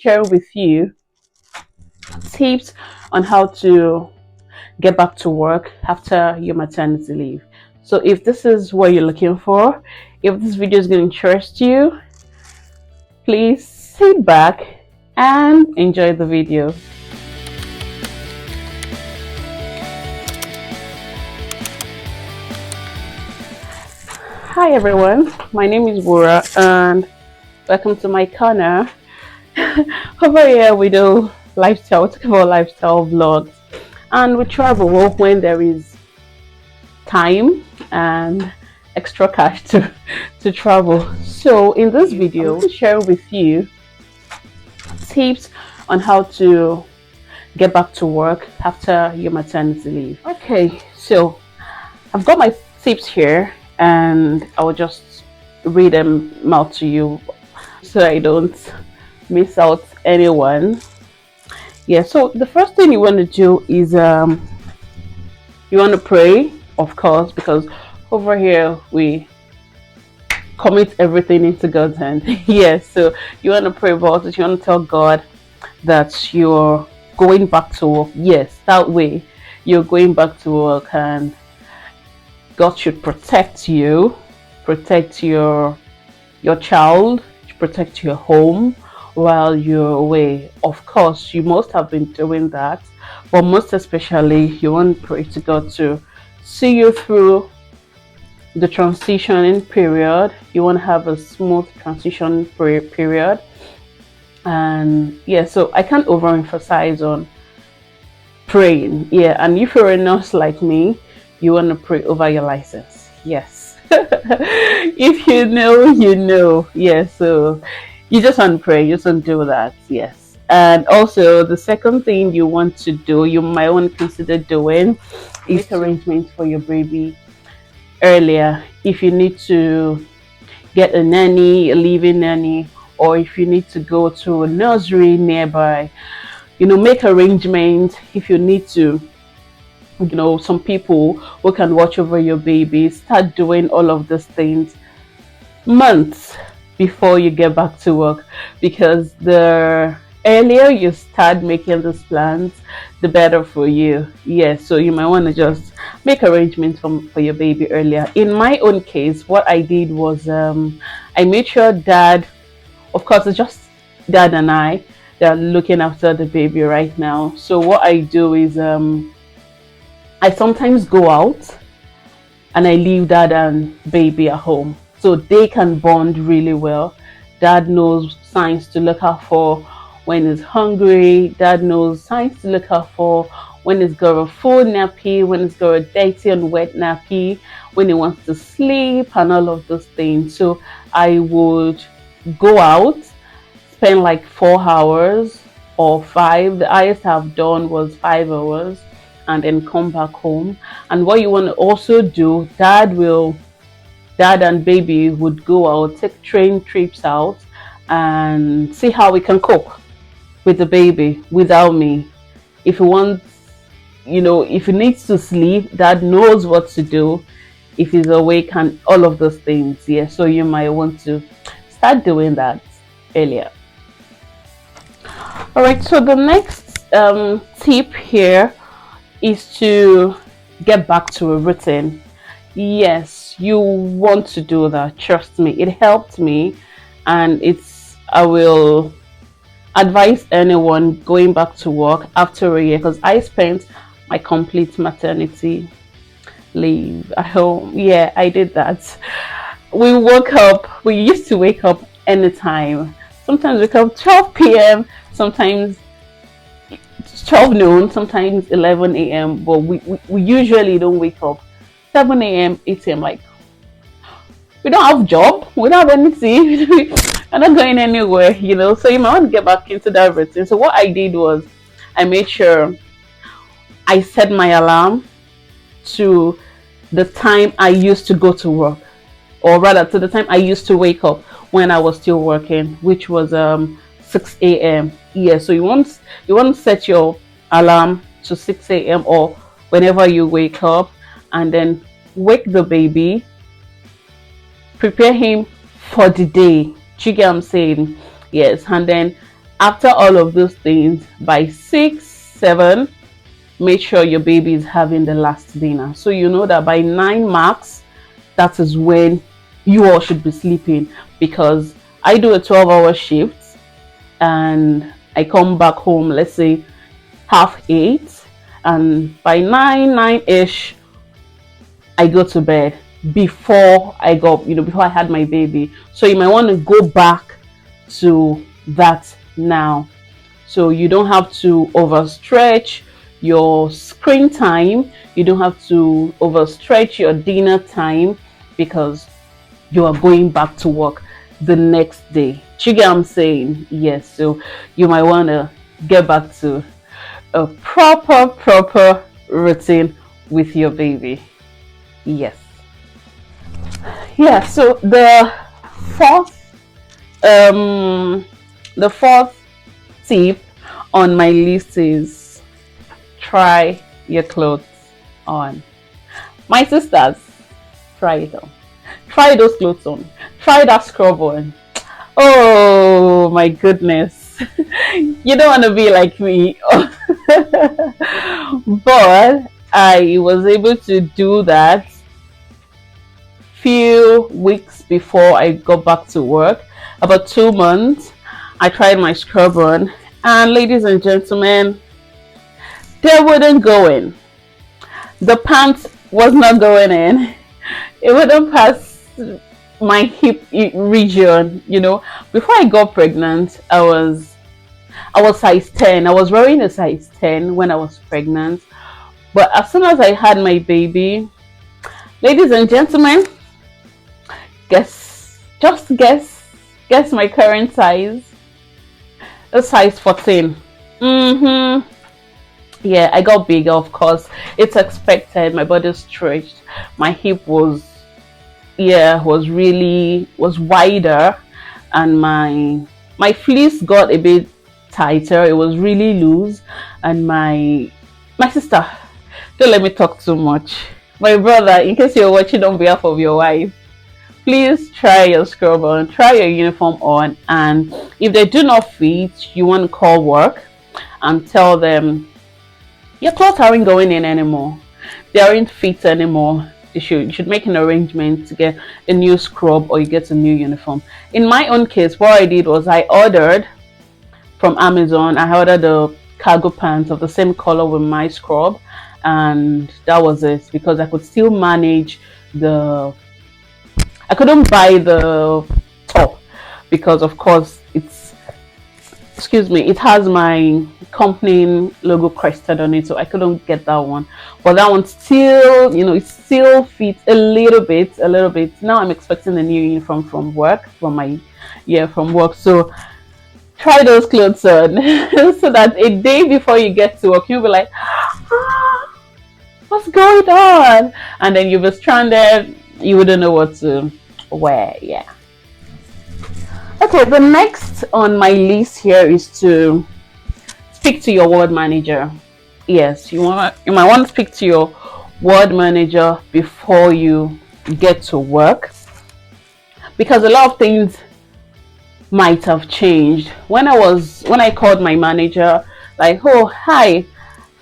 share with you tips on how to get back to work after your maternity leave. So if this is what you're looking for, if this video is going to interest you, please sit back and enjoy the video. Hi everyone, my name is Wura and welcome to my corner. Over here we do lifestyle, we talk about lifestyle vlogs, and we travel when there is time and extra cash to travel. So in this video, I'm going to share with you tips on how to get back to work after your maternity leave. Okay, so I've got my tips here and I will just read them out to you so I don't miss out anyone. Yeah, so the first thing you want to do is you want to pray, of course, because over here we commit everything into God's hand. Yes, so you want to pray about it. You want to tell God that you're going back to work. Yes, that way you're going back to work, and God should protect you, protect your child, protect your home while you're away. Of course, you must have been doing that, but most especially you want to pray to God to see you through the transitioning period. You want to have a smooth transition period. And yeah, so I can't overemphasize on praying. Yeah, and if you're a nurse like me, you want to pray over your license. Yes. If you know, you know. Yeah, so you just want to pray, you just want to do that. Yes. And also the second thing you want to do, you might want to consider doing, is make arrangements for your baby earlier. If you need to get a nanny, a living nanny, or if you need to go to a nursery nearby, make arrangements. If you need to, some people who can watch over your baby, start doing all of these things months before you get back to work, because the earlier you start making these plans, the better for you. Yes, so you might want to just make arrangements for your baby earlier. In my own case, what I did was I made sure Dad, of course it's just Dad and I that are looking after the baby right now. So what I do is I sometimes go out and I leave Dad and baby at home so they can bond really well. Dad knows signs to look out for when he's hungry. Dad knows signs to look out for when he's got a full nappy, when he's got a dirty and wet nappy, when he wants to sleep, and all of those things. So I would go out, spend like 4 hours or 5. The highest I've done was 5 hours, and then come back home. And what you want to also do, Dad and baby would go out, take train trips out, and see how we can cope with the baby without me. If he wants, if he needs to sleep, Dad knows what to do. If he's awake and all of those things. Yeah, so you might want to start doing that earlier. All right, so the next tip here is to get back to a routine. Yes, you want to do that. Trust me, it helped me, and I will advise anyone going back to work after a year, because I spent my complete maternity leave at home. Yeah, I did that. We used to wake up anytime. Sometimes we wake up 12 p.m, sometimes 12 noon, sometimes 11 a.m, but we usually don't wake up 7 a.m, 8 a.m. Like, we don't have job, we don't have anything, we're not going anywhere, so you might want to get back into that routine. So what I did was I made sure I set my alarm to the time I used to go to work, or rather to the time I used to wake up when I was still working, which was 6 a.m. Yeah, so you want to set your alarm to 6 a.m. or whenever you wake up, and then wake the baby, prepare him for the day. You get what I'm saying? Yes, and then After all of those things, by 6, 7, make sure your baby is having the last dinner. So you know that by 9 marks, that is when you all should be sleeping, because I do a 12-hour shift and I come back home, let's say half 8, and by 9 ish I go to bed before I go, before I had my baby. So you might want to go back to that now, so you don't have to overstretch your screen time, you don't have to overstretch your dinner time, because you are going back to work the next day. Do you get what I'm saying? Yes. So you might want to get back to a proper routine with your baby. Yes. Yeah. So fourth the fourth tip on my list is try your clothes on. My sisters, try it on. Try those clothes on. Try that scrub on. Oh my goodness. You don't want to be like me. But I was able to do that few weeks before I got back to work. About 2 months, I tried my scrub on, and ladies and gentlemen, they wouldn't go in. The pants was not going in. It wouldn't pass my hip region. Before I got pregnant, I was size 10. I was wearing a size 10 when I was pregnant, but as soon as I had my baby, ladies and gentlemen, guess my current size. A size 14. Yeah, I got bigger, of course. It's expected. My body stretched. My hip was wider, and my fleece got a bit tighter. It was really loose, and my sister, don't let me talk too much. My brother, in case you're watching on behalf of your wife, please try your scrub on, try your uniform on, and if they do not fit, you want to call work and tell them your clothes aren't going in anymore, they aren't fit anymore. You should make an arrangement to get a new scrub, or you get a new uniform. In my own case, what I did was I ordered from Amazon. I ordered the cargo pants of the same color with my scrub, and that was it, because I could still manage I couldn't buy the top, because of course it has my company logo crested on it, so I couldn't get that one. But that one still, it still fits a little bit. Now I'm expecting a new uniform from work, from work. So try those clothes on so that a day before you get to work, you'll be like, what's going on? And then you'll be stranded, you wouldn't know what to wear. Yeah. Okay, the next on my list here is to speak to your ward manager. Yes, you might want to speak to your ward manager before you get to work, because a lot of things might have changed. When I called my manager, like, oh hi,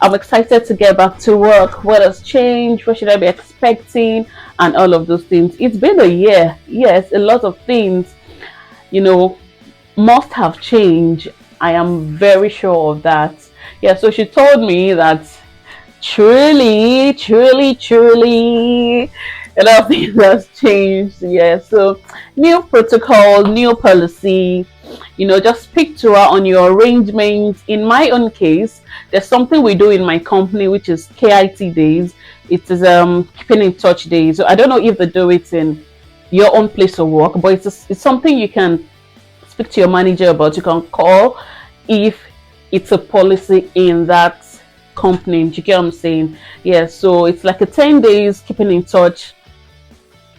I'm excited to get back to work. What has changed? What should I be expecting? And all of those things. It's been a year. Yes, a lot of things, must have changed. I am very sure of that. Yeah, so she told me that truly, a lot of things has changed. Yeah, so new protocol, new policy. Just speak to her on your arrangements. In my own case, there's something we do in my company, which is KIT days. It is keeping in touch days. So I don't know if they do it in your own place of work, but it's something you can speak to your manager about. You can call if it's a policy in that company. Do you get what I'm saying? Yeah, so it's like a 10 days keeping in touch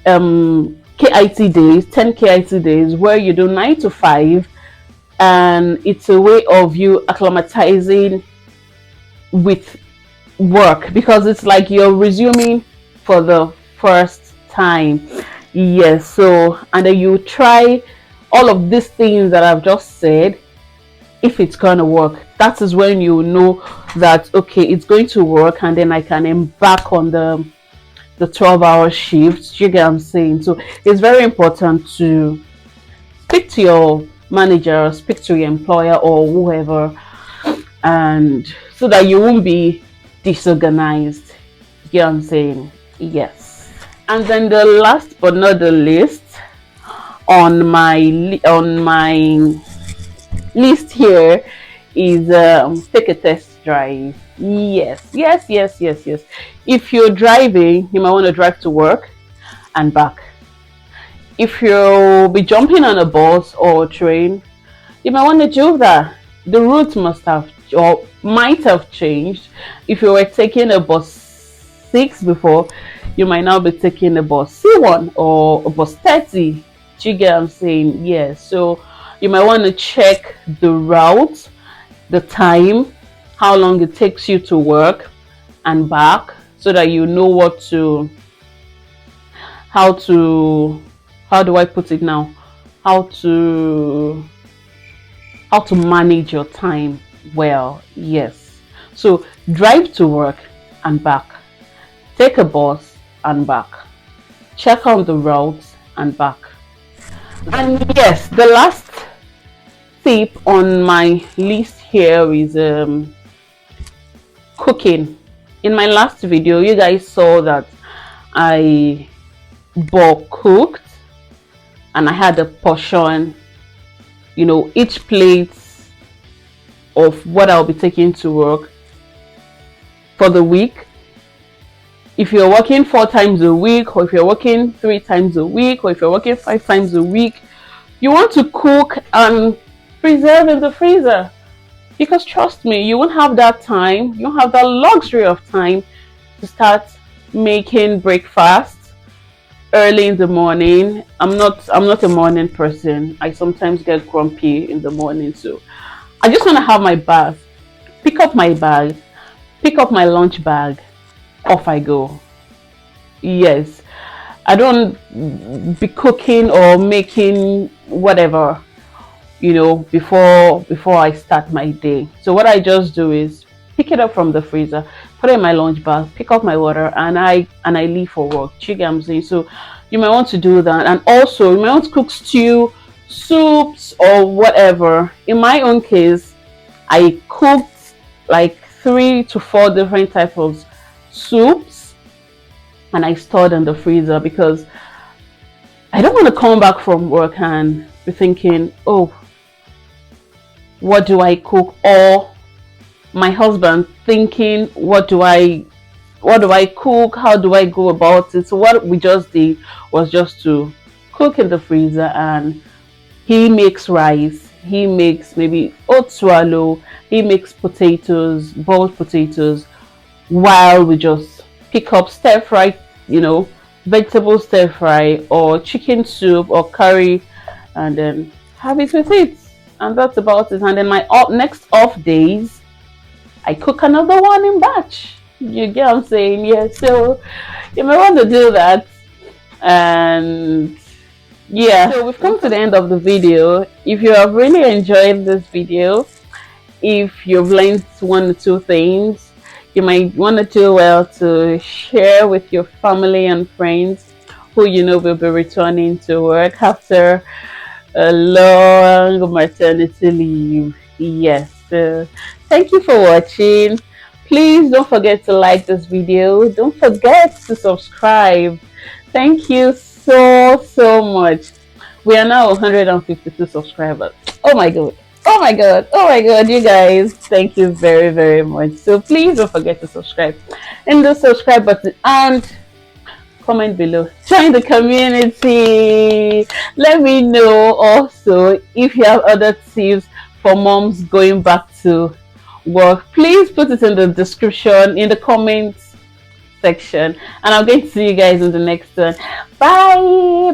KIT days, 10 KIT days, where you do 9 to 5, and it's a way of you acclimatizing with work, because it's like you're resuming for the first time. Yes, so and then you try all of these things that I've just said if it's gonna work. That is when you know that okay, it's going to work, and then I can embark on the 12-hour shift. You get what I'm saying? So it's very important to speak to your manager, speak to your employer or whoever, and so that you won't be disorganized. You get what I'm saying? Yes. And then the last but not the least on my list here is take a test drive. Yes. If you're driving, you might want to drive to work and back. If you'll be jumping on a bus or a train, you might want to do that. The route must have or might have changed. If you were taking a bus 6 before, you might now be taking a bus C1 or a bus 30. Do you get what I'm saying? Yes. So you might want to check the route, the time, how long it takes you to work and back, so that you know what to how do I put it now? How to manage your time well. Yes. So drive to work and back. Take a bus and back. Check out the routes and back. And yes, the last tip on my list here is cooking. In my last video, you guys saw that I bulk cooked and I had a portion, you know, each plate of what I'll be taking to work for the week. If you're working 4 times a week, or if you're working 3 times a week, or if you're working 5 times a week, you want to cook and preserve in the freezer. Because trust me, you won't have that time, you won't have that luxury of time to start making breakfast early in the morning. I'm not a morning person. I sometimes get grumpy in the morning, so I just want to have my bath, pick up my bag, pick up my lunch bag, off I go. Yes, I don't be cooking or making whatever, you know, before I start my day. So what I just do is pick it up from the freezer, put it in my lunch bag, pick up my water, and I leave for work. You get what I'm saying? So you might want to do that. And also you might want to cook stew, soups, or whatever. In my own case, I cooked like 3 to 4 different types of soups, and I stored in the freezer because I don't want to come back from work and be thinking, oh, what do I cook? Or my husband thinking, what do I cook? How do I go about it? So what we just did was just to cook in the freezer, and he makes rice, he makes maybe oat swallow, he makes potatoes, boiled potatoes, while we just pick up stir fry, you know, vegetable stir fry or chicken soup or curry, and then have it with it. And that's about it. And then my next off days, I cook another one in batch. You get what I'm saying? Yeah, so you may want to do that. And yeah, so we've come to the end of the video. If you have really enjoyed this video, if you've learned 1 or 2 things, you might want to do well to share with your family and friends who you know will be returning to work after a long maternity leave. Yes. Thank you for watching. Please don't forget to like this video. Don't forget to subscribe. Thank you so much. We are now 152 subscribers. Oh my god. Oh my god. Oh my god, you guys. Thank you very much. So please don't forget to subscribe. And the subscribe button and comment below. Join the community. Let me know also if you have other tips for moms going back to work. Please put it in the description, in the comments section, and I'm going to see you guys in the next one. Bye.